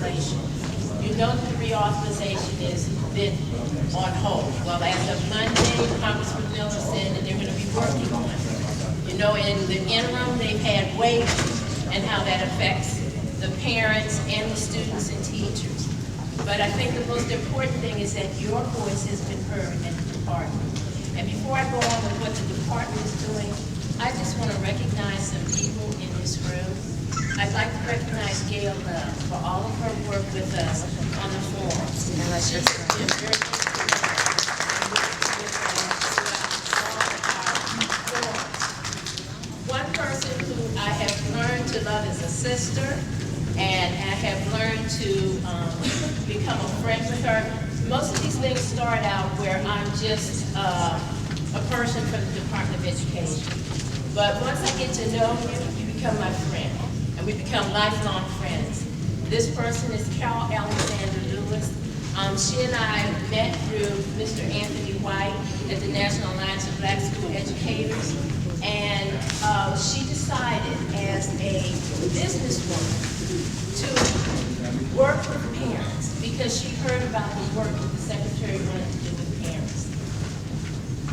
legislation. You know that the reauthorization has been on hold. Well, as of Monday, Congressman Miller said that they're going to be working on it. You know, in the interim, they've had waivers and how that affects the parents and the students and teachers. But I think the most important thing is that your voice has been heard at the department. And before I go on with what the department is doing, I just want to recognize some people in this room. I'd like to recognize Gail Love for all of her work with us on the forums. She's been very One person who I have learned to love as a sister, and I have learned to become a friend with her. Most of these things start out where I'm just a person from the Department of Education. But once I get to know you, you become my friend, and we become lifelong friends. This person is Carol Alexander Lewis. She and I met through Mr. Anthony White at the National Alliance of Black School Educators. And she decided as a businesswoman to work with parents because she heard about the work that the Secretary wanted to do with parents.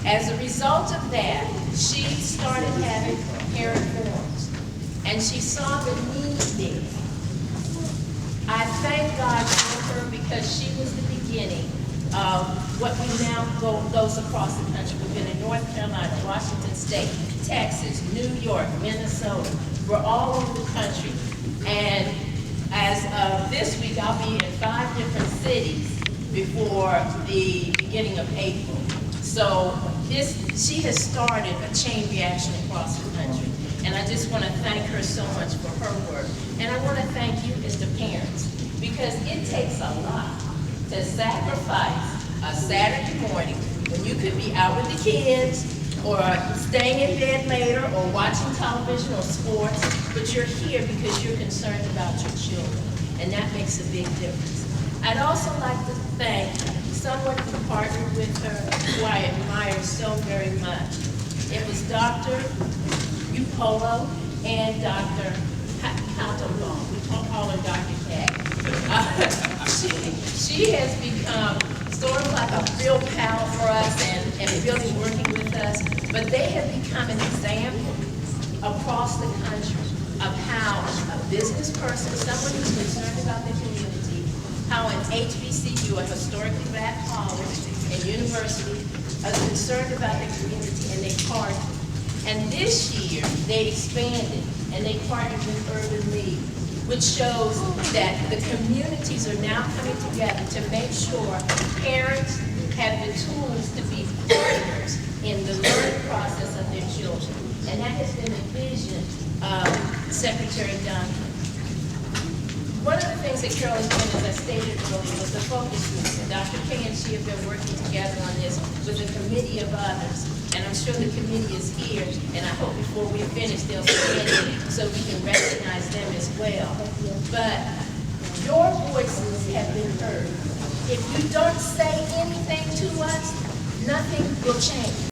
As a result of that, she started having parent forums, and she saw the need there. I thank God for her because she was the beginning of what we now goes across the country. We've been in North Carolina, Washington State, Texas, New York, Minnesota. We're all over the country. And as of this week, I'll be in 5 different cities before the beginning of April. So she has started a chain reaction across the country. And I just want to thank her so much for her work. And I want to thank you as the parents, because it takes a lot to sacrifice a Saturday morning when you could be out with the kids or staying in bed later or watching television or sports, but you're here because you're concerned about your children, and that makes a big difference. I'd also like to thank someone who partnered with her who I admire so very much. It was Dr. Upolo and Dr. Caltonbaum. We call her Dr. Cat. She has become sort of like a real pal for us and really working with us, but they have become an example across the country of how a business person, someone who's concerned about the community, how an HBCU, a historically black college and university, are concerned about the community, and they partner. And this year, they expanded and they partnered with Urban League, which shows that the communities are now coming together to make sure parents have the tools to be partners in the learning process of their children. And that has been the vision of Secretary Duncan. One of the things that Carol has done, as I stated earlier, was the focus group. And Dr. K and she have been working together on this with a committee of others. And I'm sure the committee is here, and I hope before we finish they'll stand in so we can recognize them as well. But your voices have been heard. If you don't say anything to us, nothing will change.